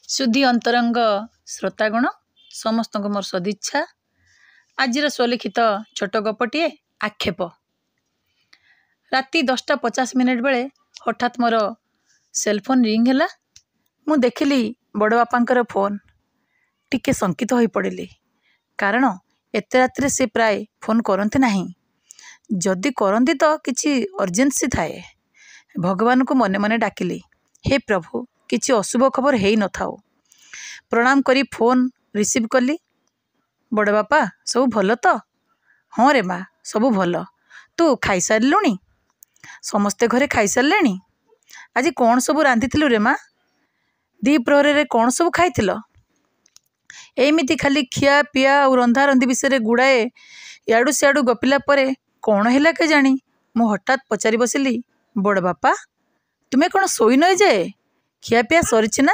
सुधी अंतरंग श्रोतागण समस्त मोर सदिच्छा। आज स्वलिखित छोट गपटे आक्षेप। राति 10:50 बेले हठात मोर सेलफोन रिंग है। मु देखिली बड़ बापांकर फोन। टिके शंकित हो पड़े कारण एत रात्रे से प्राय फोन करते नहीं। जदि करती तो किसी अर्जेन्सी थाए। भगवान को मने मने डाकिली, हे प्रभु किसी अशुभ खबर है न थाओ। प्रणाम करी फोन रिसीव कली। बड़ बापा सब भल तो? हाँ रे माँ सब भल। तू खाई सारिलुणी? समस्ते घरे खाई सारे। आज कौन सब रांधिथिलु रे माँ? दी प्रहर रे कौन सब खाइथिल? एमिति खाली खिया पिया और रंधा रंधी विषय गुड़ाए याडू सियाडू गपिला परे कौन है के जानी मु हठात पचारि बसिली, बड़ बापा तुम्हें कौन शोई न जाए? खिया पिया सरीछि ना?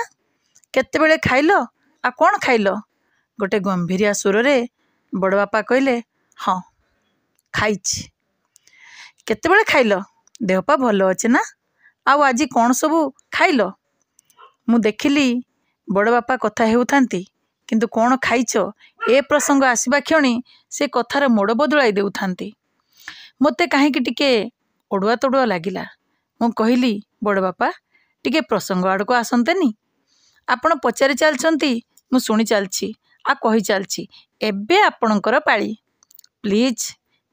केतेबेले खाइल आ कौन खाइल? गोटे गंभीरिया सुर रे बड़ बापा कहले, हाँ खाइछि। केतेबेले खाइल? देहपा भल अच्छे ना? आउ आज कौन सबू खाइल? मु देखिली बड़ बापा कथा हेउथांती किंतु कौन खाइछ ए प्रसंग आसवा क्षणी से कथार मोड़ बदलाई देउथांती। मते कहीं टिके ओडुआ तोडुआ लागिला। मु कहली, बड़ बापा टिके प्रसंग आड़को आसंतेनी? आपण पचारि चलछंती, मु शुणी चलछि आ कहि चलछि। एबे आपणकर पाळी। प्लीज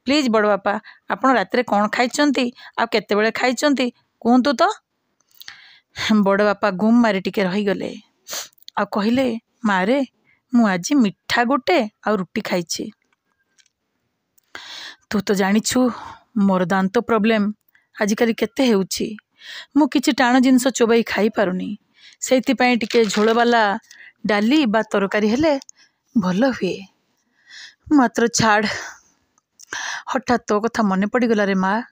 प्लीज बड़ बापा आपण रात्रे कौन खाइछंती आ केतेबेले खाइछंती कहंतु तो। बड़ बापा गुम मारी टिके रही गले आ कहले, मारे मु आज मिठा गोटे आ रुटी खाइछि। तू तो जानिछु मोर दांत प्रॉब्लम आजिकाली केते हेउछि। मु किछि टाण जिनस चोबाई खाई पारुनी। सेइथिपाई टिके झोल वाला डाली बा तरकारी हेले भल हुए। मात्र छाड़, हठात तो कथा मने पड़ी गला रे माँ।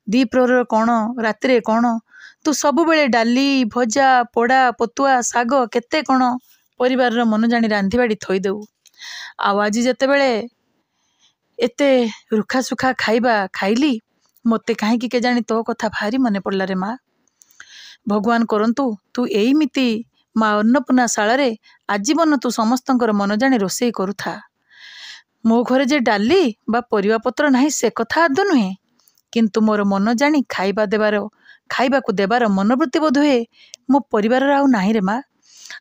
दी प्रहर कौन रात्रे कौन तू सब बेले डाली भजा पोड़ा पतुआ साग केते कौन परिवार मन जानी रांधि बाड़ी थई देऊ। आज जेतेबेले एते रुखा सुखा खाइबा खाइली मते कहीं के जानी तो कथा भारी मने पड़ला रे माँ। भगवान करंतु तू एमिति माँ अन्नपूर्णा शाला आजीवन तू समस्तंकर मन जानी रोषेई करुथा। मो घरे जे डाली बा परिवा पत्र नहीं से कथा आदौ नुहे, किंतु मोर मन जानी खाइबा को देवार मनोवृत्ति बोध हुए मो परिवार आउ नाही रे माँ।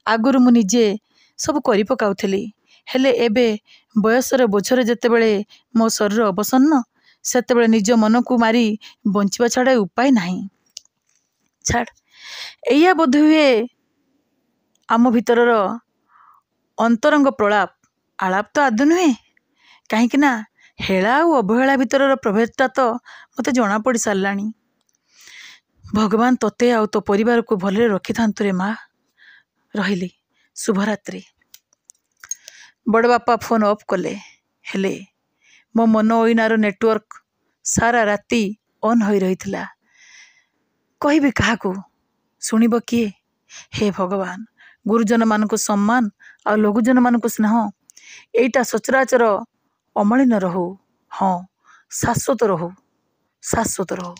आगुरु मु निजे सब करि पकाउथली, हेले एबे बयसर बोझरे जेतेबेले मो शरीर अवसन्न सेतेबेले निज मन को मारी बंचिबा छाड़ा उपाय नाही। छाड़ एया बोध हुए आम भितरर अंतरंग प्रलाप आलाप तो आदौ नुहे। कहीं ना हेला और अवहेला भितरर प्रभेदटा तो मते जना पड़ी सारलानी। भगवान तोते आउ तो परिवार को भलरे रखि थांतु रे माँ। रहिली, शुभरात्रि। बड़ बापा फोन ऑफ कले, हेले मो मन ओइनार नेटवर्क सारा राति ऑन होई रहिथिला। कहबी काहाकू? शुणिब किए? हे भगवान, गुरुजन मान को सम्मान आ लघुजन मान को स्नेह एटा सचराचर अमलिन रहू। हाँ शाश्वत रहू, शाश्वत रहू।